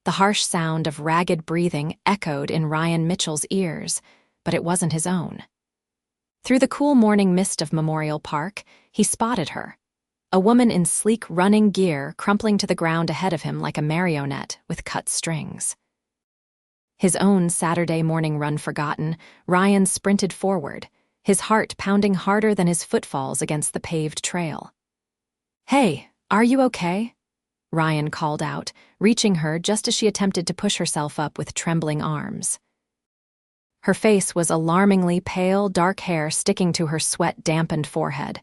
The harsh sound of ragged breathing echoed in Ryan Mitchell's ears, but it wasn't his own. Through the cool morning mist of Memorial Park, he spotted her, a woman in sleek running gear crumpling to the ground ahead of him like a marionette with cut strings. His own Saturday morning run forgotten, Ryan sprinted forward, his heart pounding harder than his footfalls against the paved trail. "Hey, are you okay?" Ryan called out, reaching her just as she attempted to push herself up with trembling arms. Her face was alarmingly pale, dark hair sticking to her sweat-dampened forehead.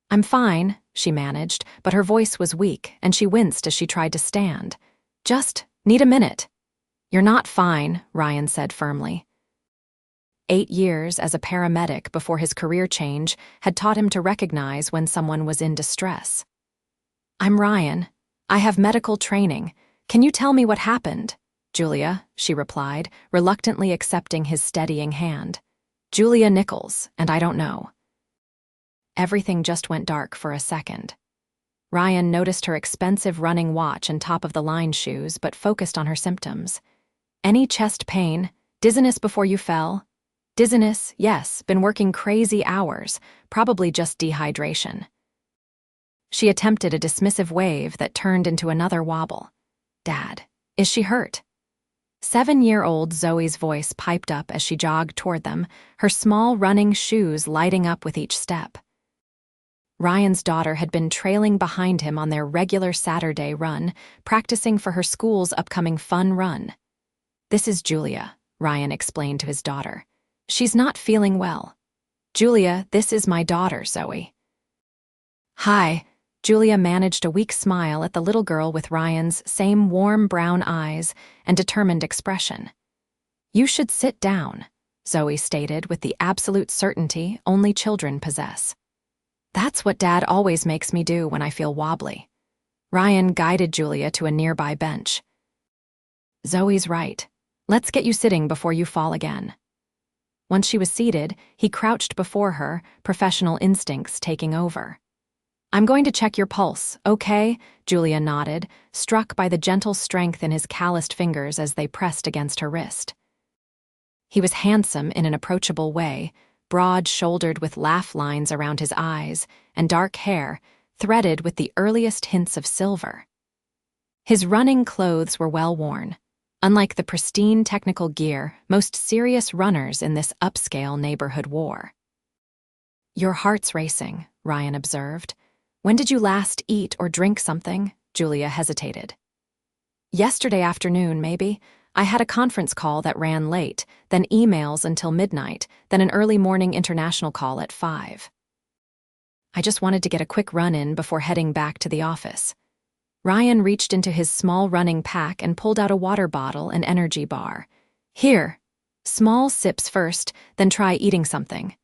"I'm fine," she managed, but her voice was weak, and she winced as she tried to stand. "Just need a minute." "You're not fine," Ryan said firmly. 8 years as a paramedic before his career change had taught him to recognize when someone was in distress. "I'm Ryan. I have medical training. Can you tell me what happened?" "Julia," she replied, reluctantly accepting his steadying hand. "Julia Nichols, and I don't know." Everything just went dark for a second. Ryan noticed her expensive running watch and top-of-the-line shoes, but focused on her symptoms. "Any chest pain? Dizziness before you fell?" "Dizziness, yes, been working crazy hours, probably just dehydration." She attempted a dismissive wave that turned into another wobble. "Dad, is she hurt?" 7-year-old Zoe's voice piped up as she jogged toward them, her small running shoes lighting up with each step. Ryan's daughter had been trailing behind him on their regular Saturday run, practicing for her school's upcoming fun run. "This is Julia," Ryan explained to his daughter. "She's not feeling well." "Julia, this is my daughter, Zoe." "Hi." Julia managed a weak smile at the little girl with Ryan's same warm brown eyes and determined expression. "You should sit down," Zoe stated with the absolute certainty only children possess. "That's what Dad always makes me do when I feel wobbly." Ryan guided Julia to a nearby bench. "Zoe's right. Let's get you sitting before you fall again." Once she was seated, he crouched before her, professional instincts taking over. "I'm going to check your pulse, okay?" Julia nodded, struck by the gentle strength in his calloused fingers as they pressed against her wrist. He was handsome in an approachable way, broad-shouldered with laugh lines around his eyes, and dark hair, threaded with the earliest hints of silver. His running clothes were well worn. Unlike the pristine technical gear most serious runners in this upscale neighborhood wore. "Your heart's racing," Ryan observed. "When did you last eat or drink something?" Julia hesitated. "Yesterday afternoon, maybe. I had a conference call that ran late, then emails until midnight, then an early morning international call at 5. I just wanted to get a quick run in before heading back to the office." Ryan reached into his small running pack and pulled out a water bottle and energy bar. "Here. Small sips first, then try eating something."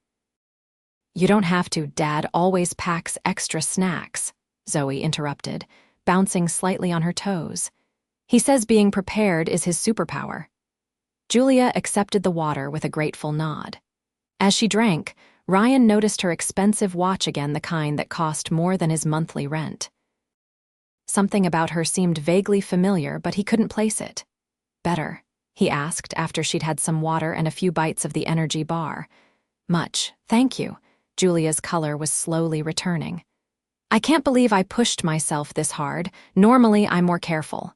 "You don't have to, Dad always packs extra snacks," Zoe interrupted, bouncing slightly on her toes. "He says being prepared is his superpower." Julia accepted the water with a grateful nod. As she drank, Ryan noticed her expensive watch again, the kind that cost more than his monthly rent. Something about her seemed vaguely familiar, but he couldn't place it. "Better?" he asked after she'd had some water and a few bites of the energy bar. "Much, thank you." Julia's color was slowly returning. "I can't believe I pushed myself this hard. Normally, I'm more careful."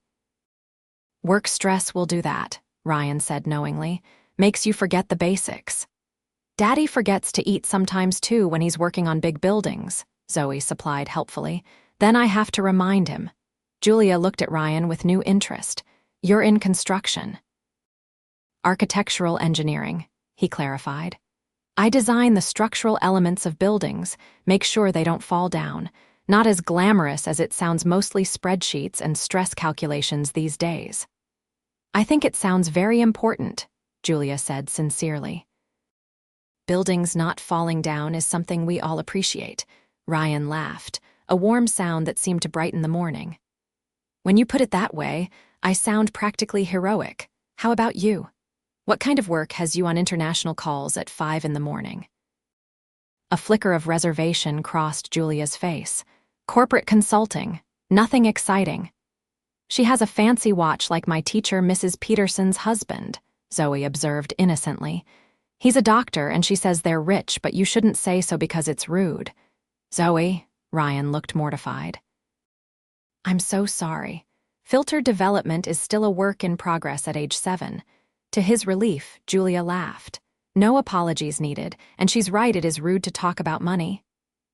"Work stress will do that," Ryan said knowingly. "Makes you forget the basics." "Daddy forgets to eat sometimes too when he's working on big buildings," Zoe supplied helpfully. "Then I have to remind him." Julia looked at Ryan with new interest. "You're in construction." "Architectural engineering," he clarified. "I design the structural elements of buildings, make sure they don't fall down. Not as glamorous as it sounds, mostly spreadsheets and stress calculations these days." "I think it sounds very important," Julia said sincerely. "Buildings not falling down is something we all appreciate," Ryan laughed, a warm sound that seemed to brighten the morning. "When you put it that way, I sound practically heroic. How about you? What kind of work has you on international calls at 5 in the morning?" A flicker of reservation crossed Julia's face. "Corporate consulting. Nothing exciting." She has a fancy watch like my teacher Mrs. Peterson's husband, Zoe observed innocently. He's a doctor and she says they're rich, but you shouldn't say so because it's rude. Zoe, Ryan looked mortified. I'm so sorry. Filter development is still a work in progress at age 7. To his relief, Julia laughed. No apologies needed, and she's right, it is rude to talk about money.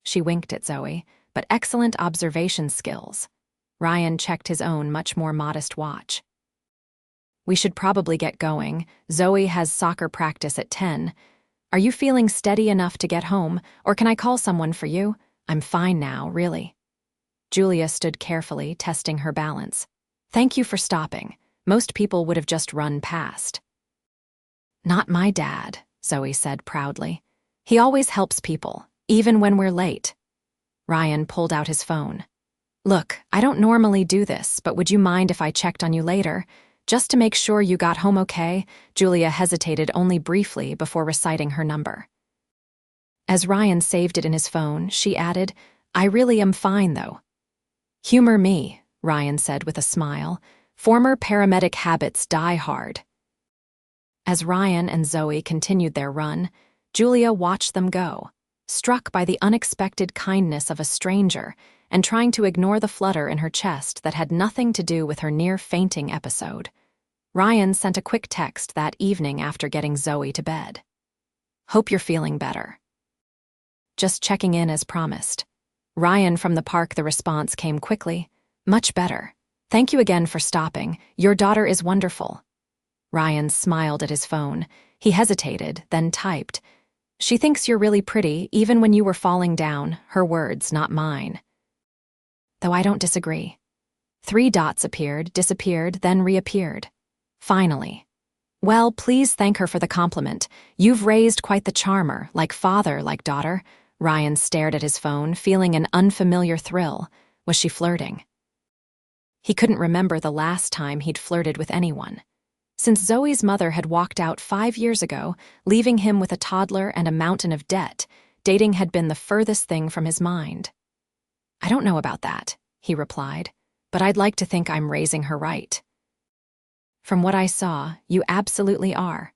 She winked at Zoe, but excellent observation skills. Ryan checked his own much more modest watch. We should probably get going. Zoe has soccer practice at 10. Are you feeling steady enough to get home, or can I call someone for you? I'm fine now, really. Julia stood carefully, testing her balance. Thank you for stopping. Most people would have just run past. Not my dad, Zoe said proudly. He always helps people, even when we're late. Ryan pulled out his phone. Look, I don't normally do this, but would you mind if I checked on you later? Just to make sure you got home okay? Julia hesitated only briefly before reciting her number. As Ryan saved it in his phone, she added, I really am fine, though. Humor me, Ryan said with a smile. Former paramedic habits die hard. As Ryan and Zoe continued their run, Julia watched them go, struck by the unexpected kindness of a stranger and trying to ignore the flutter in her chest that had nothing to do with her near-fainting episode. Ryan sent a quick text that evening after getting Zoe to bed. Hope you're feeling better. Just checking in as promised. Ryan from the park, the response came quickly. Much better. Thank you again for stopping. Your daughter is wonderful. Ryan smiled at his phone. He hesitated, then typed. She thinks you're really pretty, even when you were falling down. Her words, not mine. Though I don't disagree. 3 dots appeared, disappeared, then reappeared. Finally. Well, please thank her for the compliment. You've raised quite the charmer, like father, like daughter. Ryan stared at his phone, feeling an unfamiliar thrill. Was she flirting? He couldn't remember the last time he'd flirted with anyone. Since Zoe's mother had walked out 5 years ago, leaving him with a toddler and a mountain of debt, dating had been the furthest thing from his mind. I don't know about that, he replied, but I'd like to think I'm raising her right. From what I saw, you absolutely are.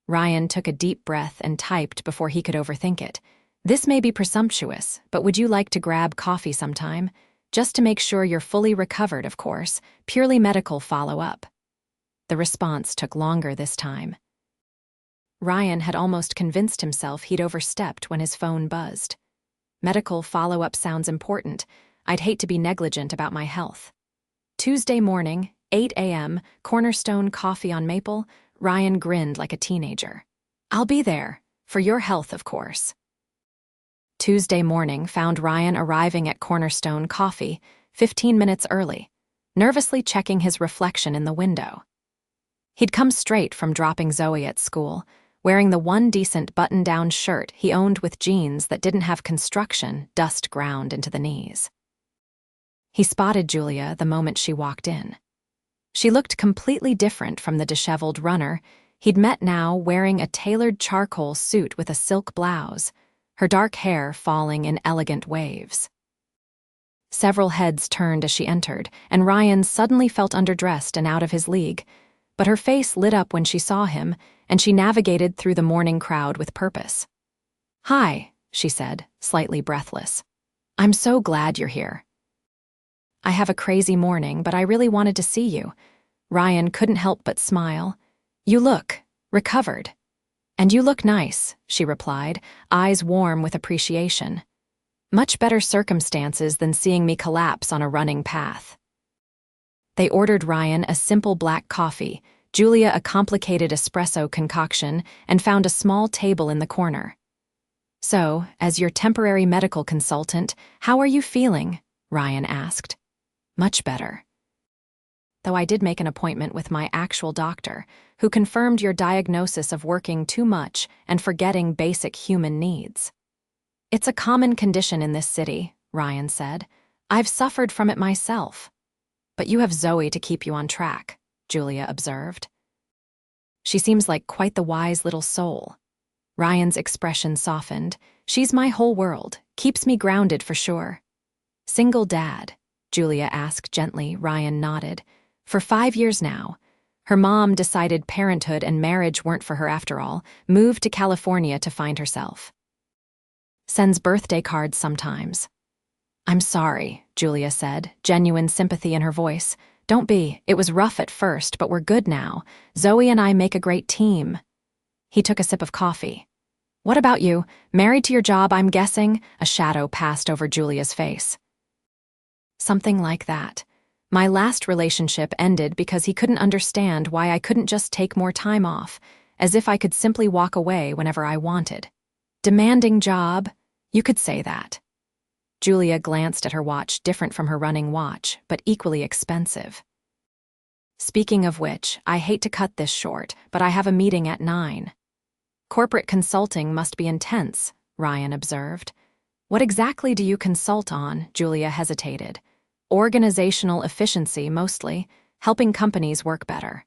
Ryan took a deep breath and typed before he could overthink it. This may be presumptuous, but would you like to grab coffee sometime? Just to make sure you're fully recovered, of course, purely medical follow-up. The response took longer this time. Ryan had almost convinced himself he'd overstepped when his phone buzzed. Medical follow-up sounds important. I'd hate to be negligent about my health. Tuesday morning, 8 a.m., Cornerstone coffee on Maple. Ryan grinned like a teenager. I'll be there. For your health, of course. Tuesday morning found Ryan arriving at Cornerstone Coffee 15 minutes early, nervously checking his reflection in the window. He'd come straight from dropping Zoe at school, wearing the one decent button-down shirt he owned with jeans that didn't have construction dust ground into the knees. He spotted Julia the moment she walked in. She looked completely different from the disheveled runner he'd met, now wearing a tailored charcoal suit with a silk blouse, her dark hair falling in elegant waves. Several heads turned as she entered, and Ryan suddenly felt underdressed and out of his league, but her face lit up when she saw him, and she navigated through the morning crowd with purpose. Hi, she said, slightly breathless. I'm so glad you're here. I have a crazy morning, but I really wanted to see you. Ryan couldn't help but smile. You look recovered. And you look nice, she replied, eyes warm with appreciation. Much better circumstances than seeing me collapse on a running path. They ordered Ryan a simple black coffee, Julia a complicated espresso concoction, and found a small table in the corner. So, as your temporary medical consultant, how are you feeling? Ryan asked. Much better. Though I did make an appointment with my actual doctor, who confirmed your diagnosis of working too much and forgetting basic human needs. It's a common condition in this city, Ryan said. I've suffered from it myself. But you have Zoe to keep you on track, Julia observed. She seems like quite the wise little soul. Ryan's expression softened. She's my whole world, keeps me grounded for sure. Single dad. Julia asked gently. Ryan nodded. For 5 years now. Her mom decided parenthood and marriage weren't for her after all, moved to California to find herself. Sends birthday cards sometimes. I'm sorry, Julia said, genuine sympathy in her voice. Don't be. It was rough at first, but we're good now. Zoe and I make a great team. He took a sip of coffee. What about you? Married to your job, I'm guessing? A shadow passed over Julia's face. Something like that. My last relationship ended because he couldn't understand why I couldn't just take more time off, as if I could simply walk away whenever I wanted. Demanding job? You could say that. Julia glanced at her watch, different from her running watch, but equally expensive. Speaking of which, I hate to cut this short, but I have a meeting at 9. Corporate consulting must be intense, Ryan observed. What exactly do you consult on? Julia hesitated. Organizational efficiency, mostly, helping companies work better.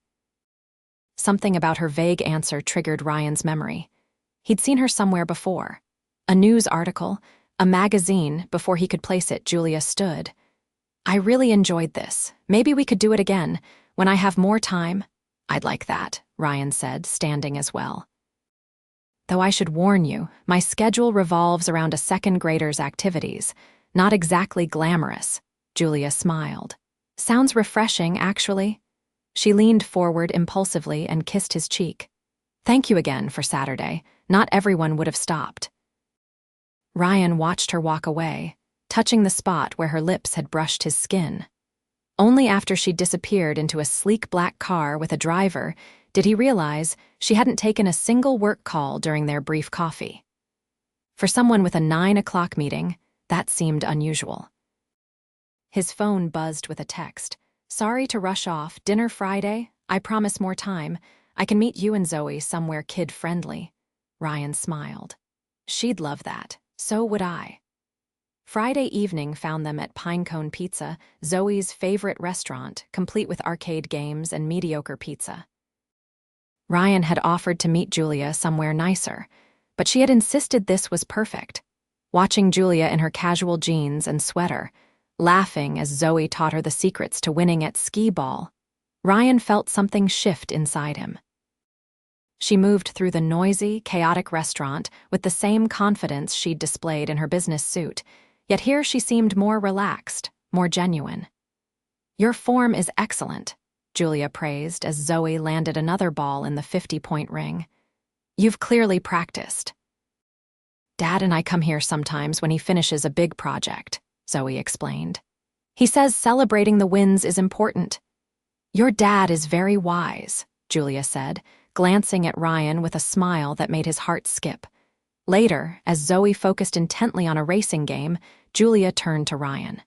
Something about her vague answer triggered Ryan's memory. He'd seen her somewhere before. A news article, a magazine. Before he could place it, Julia stood. I really enjoyed this. Maybe we could do it again. When I have more time. I'd like that, Ryan said, standing as well. Though I should warn you, my schedule revolves around a second grader's activities. Not exactly glamorous. Julia smiled. Sounds refreshing, actually. She leaned forward impulsively and kissed his cheek. Thank you again for Saturday. Not everyone would have stopped. Ryan watched her walk away, touching the spot where her lips had brushed his skin. Only after she disappeared into a sleek black car with a driver did he realize she hadn't taken a single work call during their brief coffee. For someone with a 9 o'clock meeting, that seemed unusual. His phone buzzed with a text. Sorry to rush off. Dinner Friday? I promise more time. I can meet you and Zoe somewhere kid-friendly. Ryan smiled. She'd love that. So would I. Friday evening found them at Pinecone Pizza, Zoe's favorite restaurant, complete with arcade games and mediocre pizza. Ryan had offered to meet Julia somewhere nicer, but she had insisted this was perfect. Watching Julia in her casual jeans and sweater, laughing as Zoe taught her the secrets to winning at skee-ball, Ryan felt something shift inside him. She moved through the noisy, chaotic restaurant with the same confidence she'd displayed in her business suit, yet here she seemed more relaxed, more genuine. Your form is excellent, Julia praised as Zoe landed another ball in the 50-point ring. You've clearly practiced. Dad and I come here sometimes when he finishes a big project, Zoe explained. He says celebrating the wins is important. Your dad is very wise, Julia said, glancing at Ryan with a smile that made his heart skip. Later, as Zoe focused intently on a racing game, Julia turned to Ryan.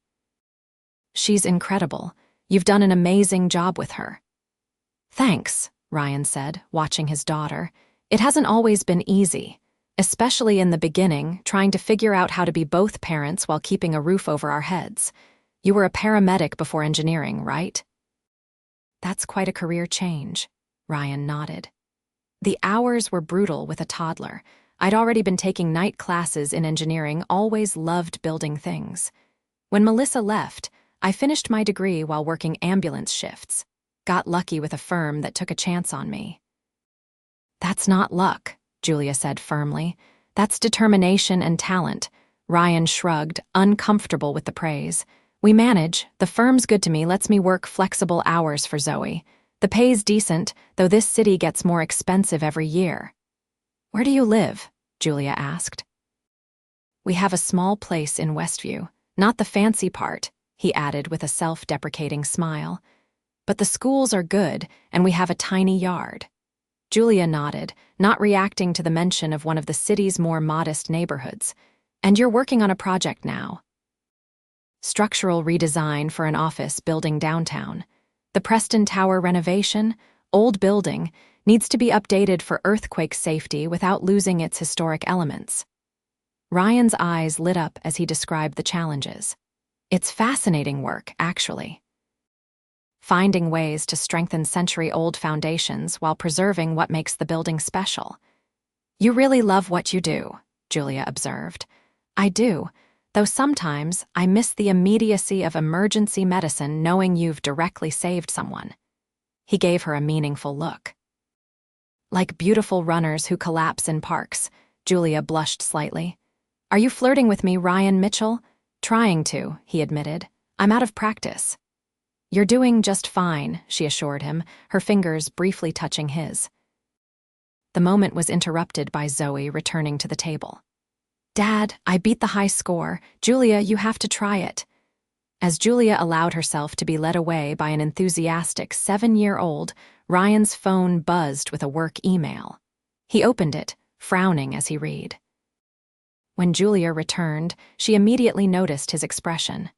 She's incredible. You've done an amazing job with her. Thanks, Ryan said, watching his daughter. It hasn't always been easy, especially in the beginning, trying to figure out how to be both parents while keeping a roof over our heads. You were a paramedic before engineering, right? That's quite a career change, Ryan nodded. The hours were brutal with a toddler. I'd already been taking night classes in engineering, always loved building things. When Melissa left, I finished my degree while working ambulance shifts. Got lucky with a firm that took a chance on me. That's not luck, Julia said firmly. That's determination and talent. Ryan shrugged, uncomfortable with the praise. We manage. The firm's good to me, lets me work flexible hours for Zoe. The pay's decent, though this city gets more expensive every year. Where do you live? Julia asked. We have a small place in Westview, not the fancy part, he added with a self-deprecating smile. But the schools are good, and we have a tiny yard. Julia nodded, not reacting to the mention of one of the city's more modest neighborhoods. And you're working on a project now. Structural redesign for an office building downtown. The Preston Tower renovation, old building, needs to be updated for earthquake safety without losing its historic elements. Ryan's eyes lit up as he described the challenges. It's fascinating work, actually. Finding ways to strengthen century-old foundations while preserving what makes the building special. You really love what you do, Julia observed. I do. though sometimes I miss the immediacy of emergency medicine knowing you've directly saved someone." He gave her a meaningful look. "Like beautiful runners who collapse in parks," Julia blushed slightly. "Are you flirting with me, Ryan Mitchell?" "Trying to," he admitted. "I'm out of practice." "You're doing just fine," she assured him, her fingers briefly touching his. The moment was interrupted by Zoe returning to the table. "Dad, I beat the high score. Julia, you have to try it." As Julia allowed herself to be led away by an enthusiastic 7-year-old, Ryan's phone buzzed with a work email. He opened it, frowning as he read. When Julia returned, she immediately noticed his expression.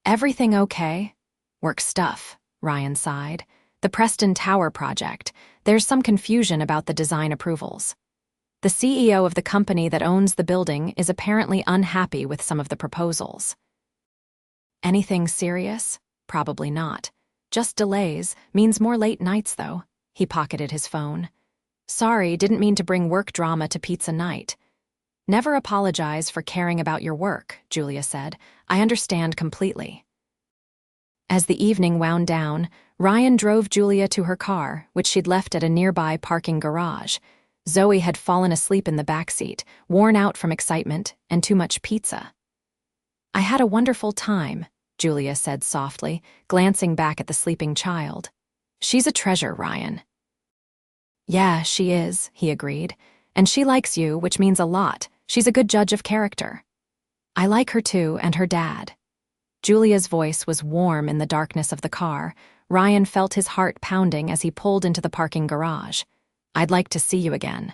"Everything okay?" "Work stuff," Ryan sighed. "The Preston Tower project. There's some confusion about the design approvals. The CEO of the company that owns the building is apparently unhappy with some of the proposals." "Anything serious?" "Probably not. Just delays, means more late nights, though." He pocketed his phone. "Sorry, didn't mean to bring work drama to pizza night." "Never apologize for caring about your work," Julia said. "I understand completely." As the evening wound down, Ryan drove Julia to her car, which she'd left at a nearby parking garage. Zoe had fallen asleep in the backseat, worn out from excitement and too much pizza. "I had a wonderful time," Julia said softly, glancing back at the sleeping child. "She's a treasure, Ryan." "Yeah, she is," he agreed. "And she likes you, which means a lot. She's a good judge of character." "I like her too, and her dad." Julia's voice was warm in the darkness of the car. Ryan felt his heart pounding as he pulled into the parking garage. "I'd like to see you again."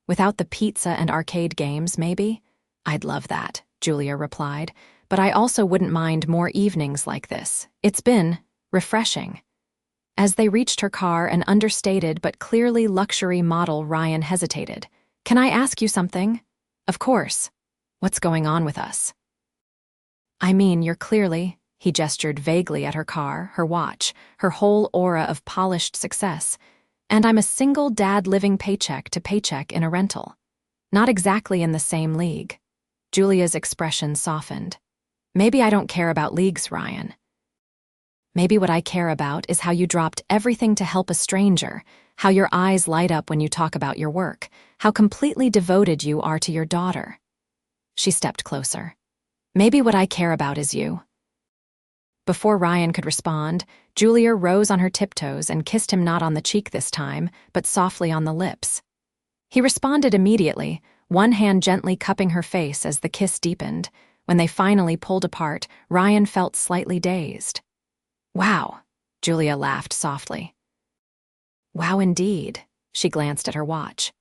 "Without the pizza and arcade games, maybe?" "I'd love that," Julia replied. "But I also wouldn't mind more evenings like this. It's been refreshing." As they reached her car, an understated but clearly luxury model, Ryan hesitated. "Can I ask you something?" "Of course." "What's going on with us?" "I mean, you're clearly—" He gestured vaguely at her car, her watch, her whole aura of polished success. "And I'm a single dad living paycheck to paycheck in a rental. Not exactly in the same league." Julia's expression softened. "Maybe I don't care about leagues, Ryan. Maybe what I care about is how you dropped everything to help a stranger, how your eyes light up when you talk about your work, how completely devoted you are to your daughter." She stepped closer. "Maybe what I care about is you." Before Ryan could respond, Julia rose on her tiptoes and kissed him not on the cheek this time, but softly on the lips. He responded immediately, one hand gently cupping her face as the kiss deepened. When they finally pulled apart, Ryan felt slightly dazed. "Wow," Julia laughed softly. "Wow indeed." She glanced at her watch.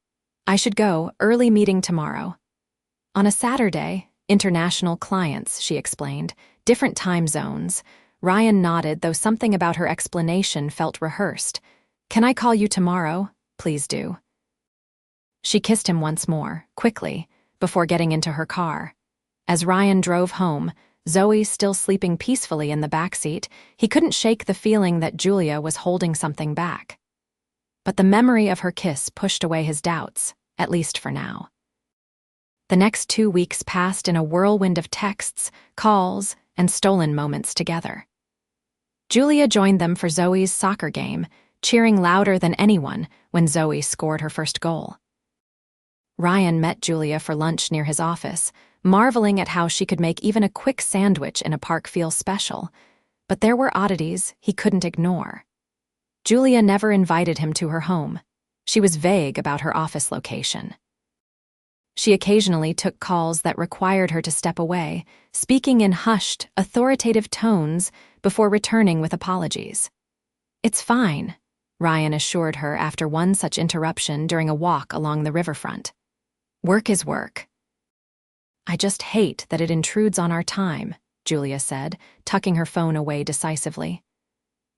"I should go, early meeting tomorrow." "On a Saturday, international clients," she explained, "different time zones." Ryan nodded, though something about her explanation felt rehearsed. "Can I call you tomorrow? Please do." She kissed him once more, quickly, before getting into her car. As Ryan drove home, Zoe still sleeping peacefully in the backseat, he couldn't shake the feeling that Julia was holding something back. But the memory of her kiss pushed away his doubts, at least for now. The next 2 weeks passed in a whirlwind of texts, calls, and stolen moments together. Julia joined them for Zoe's soccer game, cheering louder than anyone when Zoe scored her first goal. Ryan met Julia for lunch near his office, marveling at how she could make even a quick sandwich in a park feel special. But there were oddities he couldn't ignore. Julia never invited him to her home. She was vague about her office location. She occasionally took calls that required her to step away, speaking in hushed, authoritative tones before returning with apologies. "It's fine," Ryan assured her after one such interruption during a walk along the riverfront. "Work is work." "I just hate that it intrudes on our time," Julia said, tucking her phone away decisively.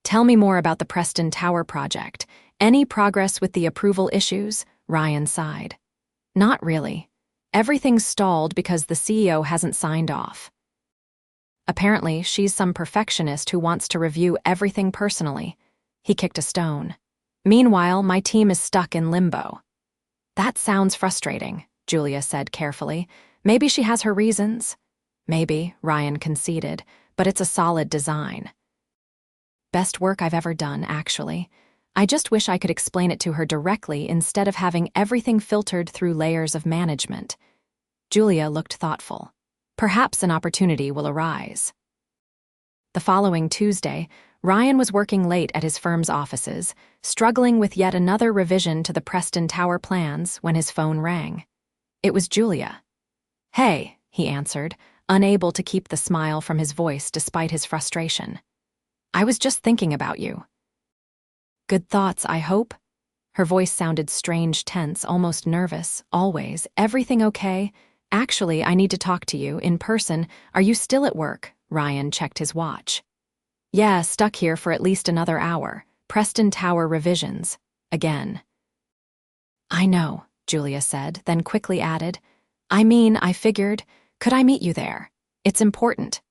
"Tell me more about the Preston Tower project. Any progress with the approval issues?" Ryan sighed. "Not really. Everything's stalled because the CEO hasn't signed off. Apparently, she's some perfectionist who wants to review everything personally." He kicked a stone. "Meanwhile, my team is stuck in limbo." "That sounds frustrating," Julia said carefully. Maybe she has her reasons. Maybe, Ryan conceded, but it's a solid design. Best work I've ever done, actually. I just wish I could explain it to her directly instead of having everything filtered through layers of management. Julia looked thoughtful. Perhaps an opportunity will arise. The following Tuesday, Ryan was working late at his firm's offices, struggling with yet another revision to the Preston Tower plans when his phone rang. It was Julia. "Hey," he answered, unable to keep the smile from his voice despite his frustration. "I was just thinking about you." "Good thoughts, I hope?" Her voice sounded strange, tense, almost nervous. "Always. Everything okay? Actually, I need to talk to you, in person. Are you still at work?" Ryan checked his watch. "Yeah, stuck here for at least another hour. Preston Tower revisions. Again." "I know," Julia said, then quickly added, I figured, could I meet you there? It's important."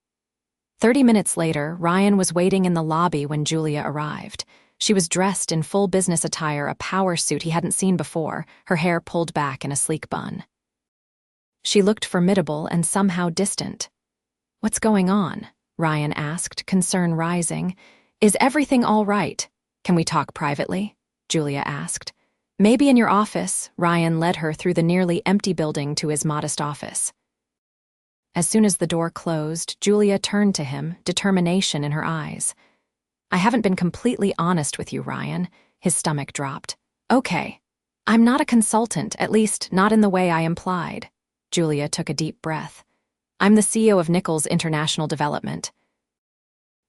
30 minutes later, Ryan was waiting in the lobby when Julia arrived. She was dressed in full business attire, a power suit he hadn't seen before, her hair pulled back in a sleek bun. She looked formidable and somehow distant. "What's going on?" Ryan asked, concern rising. "Is everything all right? Can we talk privately?" Julia asked. "Maybe in your office." Ryan led her through the nearly empty building to his modest office. As soon as the door closed, Julia turned to him, determination in her eyes. "I haven't been completely honest with you, Ryan." His stomach dropped. "Okay. I'm not a consultant, at least not in the way I implied." Julia took a deep breath. "I'm the CEO of Nichols International Development."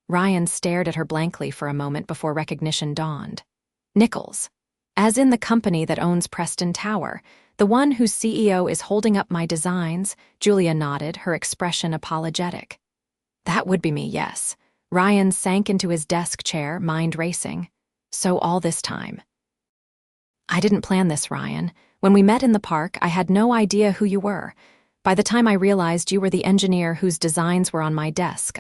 Ryan stared at her blankly for a moment before recognition dawned. "Nichols? As in the company that owns Preston Tower, the one whose CEO is holding up my designs?" Julia nodded, her expression apologetic. "That would be me, yes." Ryan sank into his desk chair, mind racing. "So all this time." "I didn't plan this, Ryan. When we met in the park, I had no idea who you were. By the time I realized you were the engineer whose designs were on my desk,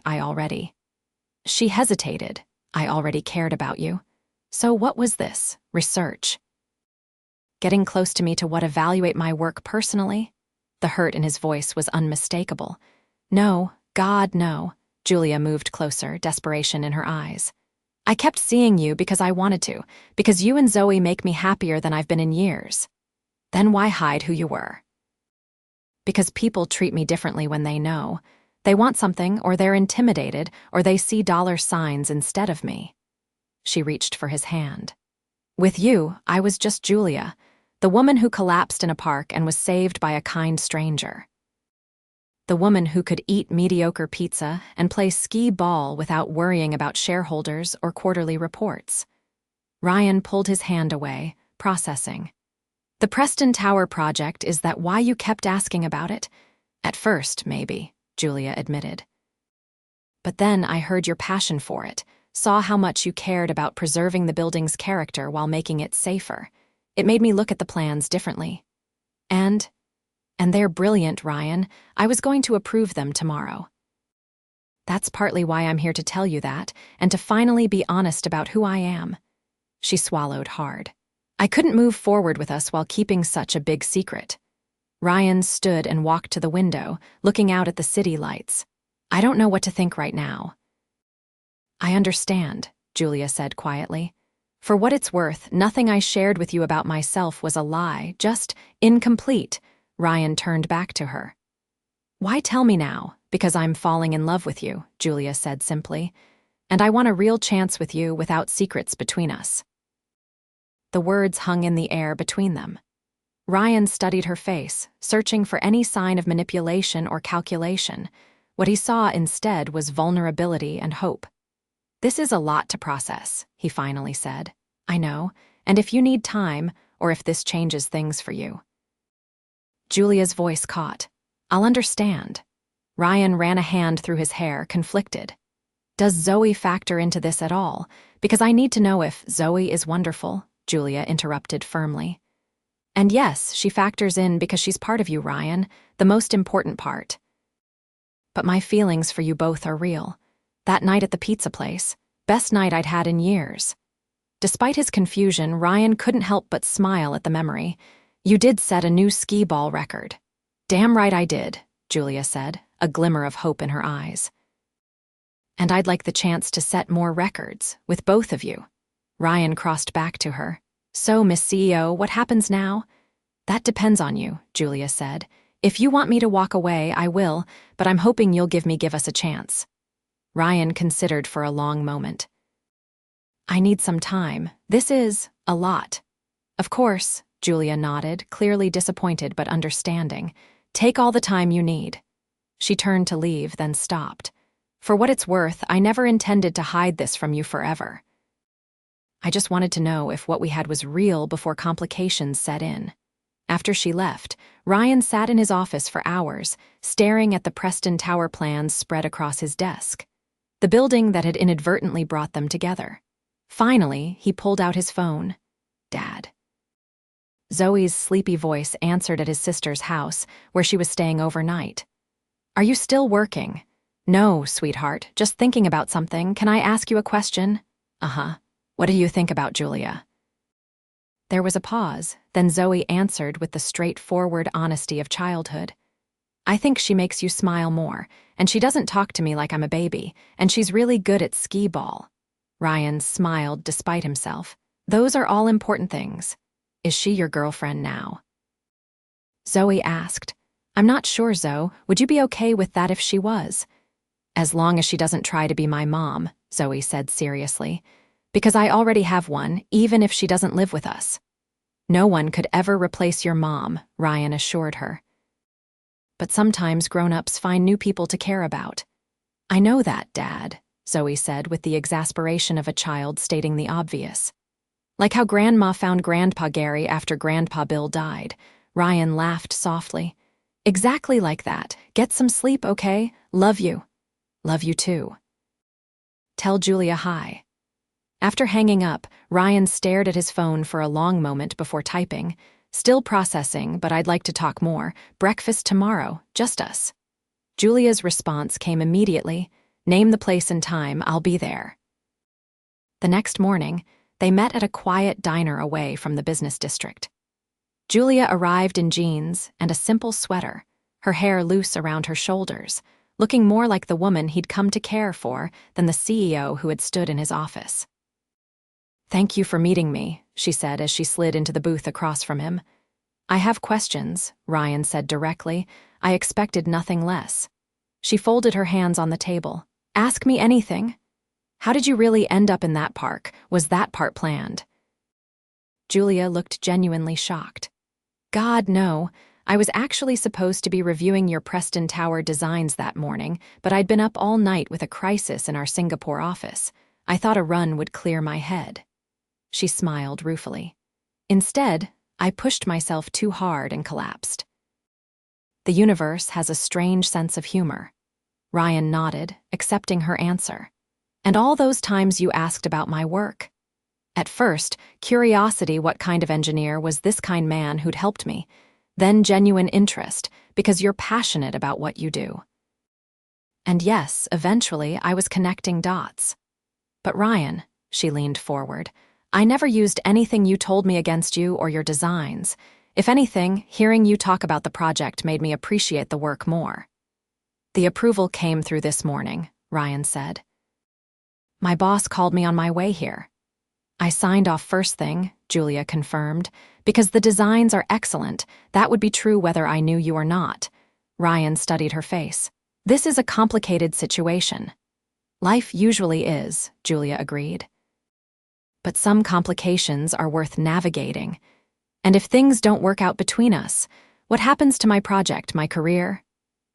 She hesitated. "I already cared about you. So what was this? Research? Getting close to me to evaluate my work personally?" The hurt in his voice was unmistakable. "No, God, no." Julia moved closer, desperation in her eyes. "I kept seeing you because I wanted to, because you and Zoe make me happier than I've been in years." "Then why hide who you were?" "Because people treat me differently when they know. They want something, or they're intimidated, or they see dollar signs instead of me." She reached for his hand. "With you, I was just Julia, the woman who collapsed in a park and was saved by a kind stranger. The woman who could eat mediocre pizza and play skee ball without worrying about shareholders or quarterly reports." Ryan pulled his hand away, processing. "The Preston Tower project, is that why you kept asking about it?" "At first, maybe," Julia admitted. "But then I heard your passion for it, saw how much you cared about preserving the building's character while making it safer. It made me look at the plans differently. And they're brilliant, Ryan. I was going to approve them tomorrow." "That's partly why I'm here to tell you that, and to finally be honest about who I am." She swallowed hard. "I couldn't move forward with us while keeping such a big secret." Ryan stood and walked to the window, looking out at the city lights. "I don't know what to think right now." "I understand," Julia said quietly. "For what it's worth, nothing I shared with you about myself was a lie, just incomplete." Ryan turned back to her. "Why tell me now?" "Because I'm falling in love with you," Julia said simply. "And I want a real chance with you without secrets between us." The words hung in the air between them. Ryan studied her face, searching for any sign of manipulation or calculation. What he saw instead was vulnerability and hope. "This is a lot to process," he finally said. "I know, and if you need time, or if this changes things for you." Julia's voice caught. "I'll understand." Ryan ran a hand through his hair, conflicted. "Does Zoe factor into this at all? Because I need to know if..." "Zoe is wonderful," Julia interrupted firmly. "And yes, she factors in because she's part of you, Ryan, the most important part. But my feelings for you both are real. That night at the pizza place, best night I'd had in years." Despite his confusion, Ryan couldn't help but smile at the memory. "You did set a new skee ball record." Damn right I did, Julia said, a glimmer of hope in her eyes. And I'd like the chance to set more records, with both of you. Ryan crossed back to her. So, Miss CEO, what happens now? That depends on you, Julia said. If you want me to walk away, I will, but I'm hoping you'll give us a chance. Ryan considered for a long moment. I need some time. This is a lot. Of course, Julia nodded, clearly disappointed but understanding. Take all the time you need. She turned to leave, then stopped. For what it's worth, I never intended to hide this from you forever. I just wanted to know if what we had was real before complications set in. After she left, Ryan sat in his office for hours, staring at the Preston Tower plans spread across his desk. The building that had inadvertently brought them together. Finally, he pulled out his phone. Dad. Zoe's sleepy voice answered at his sister's house, where she was staying overnight. Are you still working? No, sweetheart, just thinking about something. Can I ask you a question? Uh-huh. What do you think about Julia? There was a pause, then Zoe answered with the straightforward honesty of childhood. I think she makes you smile more, and she doesn't talk to me like I'm a baby, and she's really good at skee-ball. Ryan smiled despite himself. Those are all important things. Is she your girlfriend now? Zoe asked. I'm not sure, Zoe. Would you be okay with that if she was? As long as she doesn't try to be my mom, Zoe said seriously. Because I already have one, even if she doesn't live with us. No one could ever replace your mom, Ryan assured her. But sometimes grown-ups find new people to care about. I know that, Dad, Zoe said with the exasperation of a child stating the obvious. Like how Grandma found Grandpa Gary after Grandpa Bill died. Ryan laughed softly. Exactly like that. Get some sleep, okay? Love you. Love you too. Tell Julia hi. After hanging up, Ryan stared at his phone for a long moment before typing. Still processing, but I'd like to talk more. Breakfast tomorrow, just us. Julia's response came immediately. Name the place and time, I'll be there. The next morning, they met at a quiet diner away from the business district. Julia arrived in jeans and a simple sweater, her hair loose around her shoulders, looking more like the woman he'd come to care for than the CEO who had stood in his office. Thank you for meeting me, she said as she slid into the booth across from him. I have questions, Ryan said directly. I expected nothing less. She folded her hands on the table. Ask me anything. How did you really end up in that park? Was that part planned? Julia looked genuinely shocked. God, no. I was actually supposed to be reviewing your Preston Tower designs that morning, but I'd been up all night with a crisis in our Singapore office. I thought a run would clear my head. She smiled ruefully. Instead, I pushed myself too hard and collapsed. The universe has a strange sense of humor. Ryan nodded, accepting her answer. And all those times you asked about my work. At first, curiosity what kind of engineer was this kind man who'd helped me. Then genuine interest, because you're passionate about what you do. And yes, eventually I was connecting dots. But Ryan, she leaned forward, I never used anything you told me against you or your designs. If anything, hearing you talk about the project made me appreciate the work more. The approval came through this morning, Ryan said. My boss called me on my way here. I signed off first thing, Julia confirmed, because the designs are excellent. That would be true whether I knew you or not. Ryan studied her face. This is a complicated situation. Life usually is, Julia agreed. But some complications are worth navigating. And if things don't work out between us, what happens to my project, my career?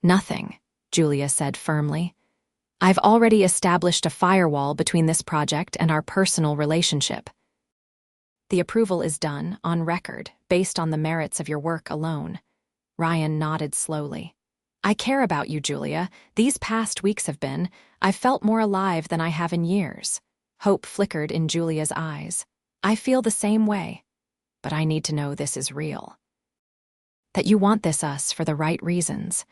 Nothing, Julia said firmly. I've already established a firewall between this project and our personal relationship. The approval is done, on record, based on the merits of your work alone. Ryan nodded slowly. I care about you, Julia. These past weeks have been, I've felt more alive than I have in years. Hope flickered in Julia's eyes. I feel the same way. But I need to know this is real. That you want this us for the right reasons.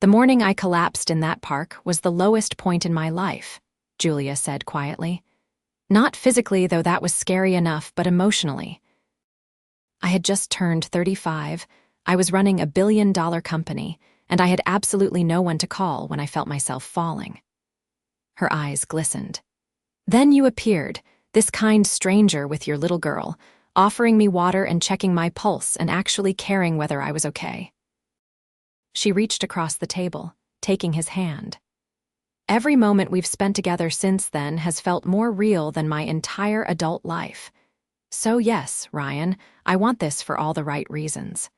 The morning I collapsed in that park was the lowest point in my life, Julia said quietly. Not physically, though that was scary enough, but emotionally. I had just turned 35. I was running a billion-dollar company, and I had absolutely no one to call when I felt myself falling. Her eyes glistened. Then you appeared, this kind stranger with your little girl, offering me water and checking my pulse and actually caring whether I was okay. She reached across the table, taking his hand. Every moment we've spent together since then has felt more real than my entire adult life. So yes, Ryan, I want this for all the right reasons.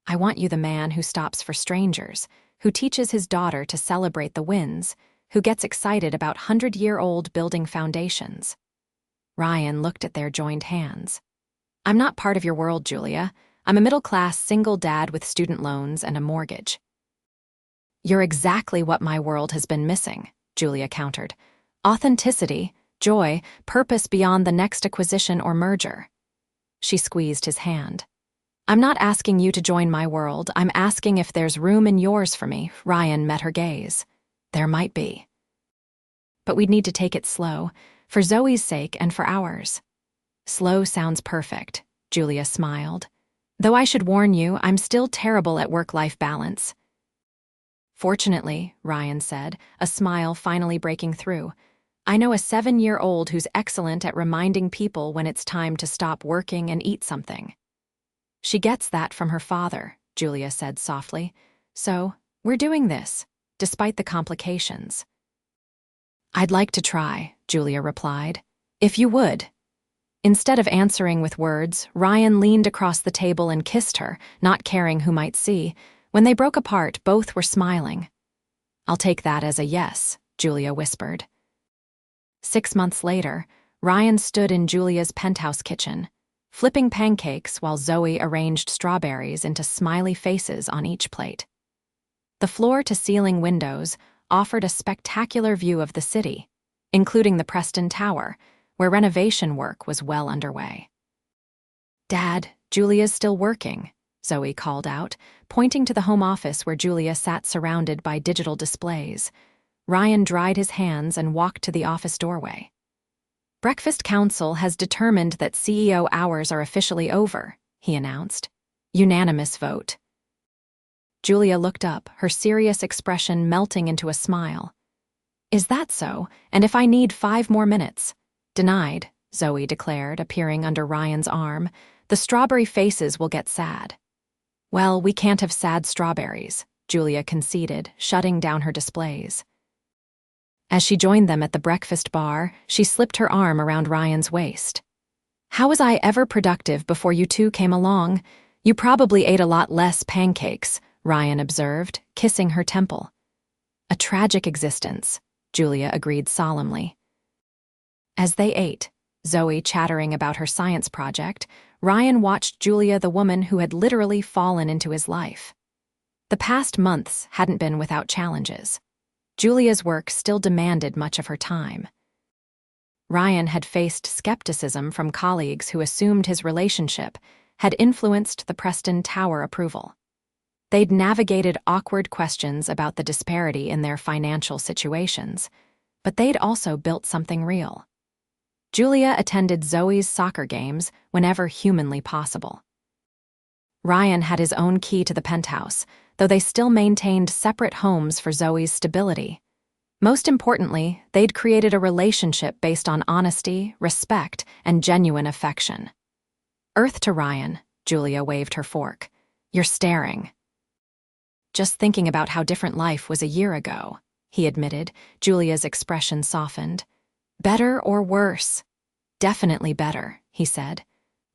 I want you the man who stops for strangers, who teaches his daughter to celebrate the wins, who gets excited about 100-year-old building foundations. Ryan looked at their joined hands. I'm not part of your world, Julia. I'm a middle-class single dad with student loans and a mortgage. You're exactly what my world has been missing, Julia countered. Authenticity, joy, purpose beyond the next acquisition or merger. She squeezed his hand. I'm not asking you to join my world. I'm asking if there's room in yours for me. Ryan met her gaze. There might be. But we'd need to take it slow, for Zoe's sake and for ours. Slow sounds perfect, Julia smiled. Though I should warn you, I'm still terrible at work-life balance. Fortunately, Ryan said, a smile finally breaking through, I know a 7-year-old who's excellent at reminding people when it's time to stop working and eat something. She gets that from her father, Julia said softly. So, we're doing this, despite the complications. I'd like to try, Julia replied. If you would. Instead of answering with words, Ryan leaned across the table and kissed her, not caring who might see. When they broke apart, both were smiling. I'll take that as a yes, Julia whispered. 6 months later, Ryan stood in Julia's penthouse kitchen, flipping pancakes while Zoe arranged strawberries into smiley faces on each plate. The floor-to-ceiling windows offered a spectacular view of the city, including the Preston Tower, where renovation work was well underway. Dad, Julia's still working, Zoe called out, pointing to the home office where Julia sat surrounded by digital displays. Ryan dried his hands and walked to the office doorway. Breakfast Council has determined that CEO hours are officially over, he announced. Unanimous vote. Julia looked up, her serious expression melting into a smile. Is that so? And if I need 5 more minutes? Denied, Zoe declared, appearing under Ryan's arm. The strawberry faces will get sad. Well, we can't have sad strawberries, Julia conceded, shutting down her displays. As she joined them at the breakfast bar, she slipped her arm around Ryan's waist. How was I ever productive before you two came along? You probably ate a lot less pancakes, Ryan observed, kissing her temple. A tragic existence, Julia agreed solemnly. As they ate, Zoe chattering about her science project, Ryan watched Julia, the woman who had literally fallen into his life. The past months hadn't been without challenges. Julia's work still demanded much of her time. Ryan had faced skepticism from colleagues who assumed his relationship had influenced the Preston Tower approval. They'd navigated awkward questions about the disparity in their financial situations, but they'd also built something real. Julia attended Zoe's soccer games whenever humanly possible. Ryan had his own key to the penthouse, though they still maintained separate homes for Zoe's stability. Most importantly, they'd created a relationship based on honesty, respect, and genuine affection. Earth to Ryan, Julia waved her fork. You're staring. Just thinking about how different life was a year ago, he admitted, Julia's expression softened. Better or worse? Definitely better, he said.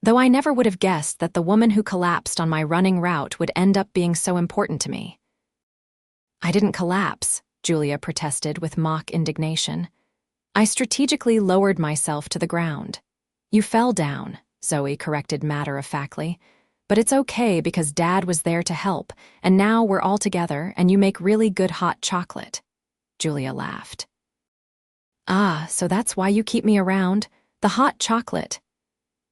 Though I never would have guessed that the woman who collapsed on my running route would end up being so important to me. I didn't collapse, Julia protested with mock indignation. I strategically lowered myself to the ground. You fell down, Zoe corrected matter-of-factly. But it's okay because Dad was there to help, and now we're all together and you make really good hot chocolate. Julia laughed. Ah, so that's why you keep me around? The hot chocolate.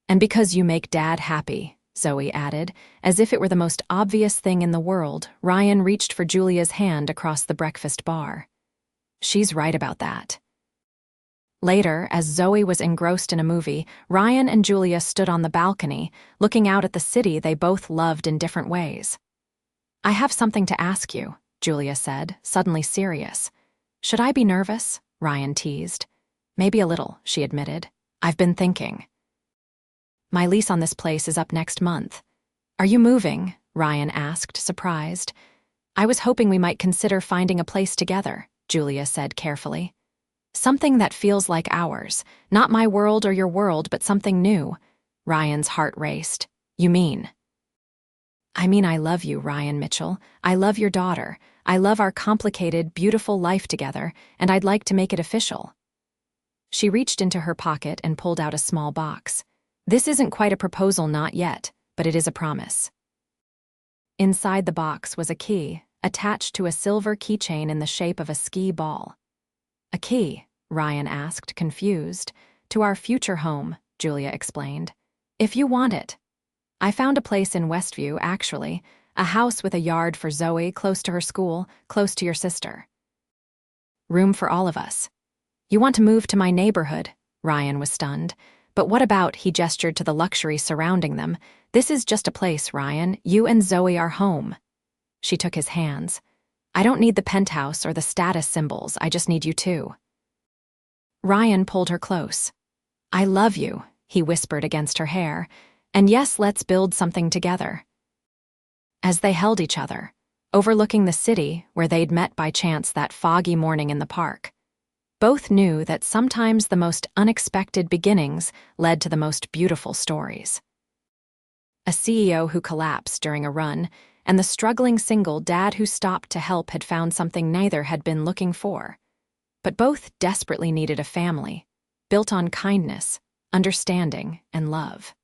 And because you make Dad happy, Zoe added, as if it were the most obvious thing in the world. Ryan reached for Julia's hand across the breakfast bar. She's right about that. Later, as Zoe was engrossed in a movie, Ryan and Julia stood on the balcony, looking out at the city they both loved in different ways. "I have something to ask you," Julia said, suddenly serious. "Should I be nervous?" Ryan teased. "Maybe a little," she admitted. "I've been thinking. My lease on this place is up next month." "Are you moving?" Ryan asked, surprised. "I was hoping we might consider finding a place together," Julia said carefully. "Something that feels like ours. Not my world or your world, but something new." Ryan's heart raced. "You mean?" "I mean I love you, Ryan Mitchell. I love your daughter. I love our complicated, beautiful life together, and I'd like to make it official." She reached into her pocket and pulled out a small box. "This isn't quite a proposal, not yet, but it is a promise." Inside the box was a key, attached to a silver keychain in the shape of a ski ball. "A key?" Ryan asked, confused. "To our future home," Julia explained. "If you want it. I found a place in Westview, actually, a house with a yard for Zoe, close to her school, close to your sister. Room for all of us. You want to move to my neighborhood?" Ryan was stunned. "But what about," he gestured to the luxury surrounding them, "this is just a place, Ryan. You and Zoe are home." She took his hands. "I don't need the penthouse or the status symbols, I just need you two." Ryan pulled her close. "I love you," he whispered against her hair, "and yes, let's build something together." As they held each other, overlooking the city where they'd met by chance that foggy morning in the park, both knew that sometimes the most unexpected beginnings led to the most beautiful stories. A CEO who collapsed during a run, and the struggling single dad who stopped to help had found something neither had been looking for. But both desperately needed a family, built on kindness, understanding, and love.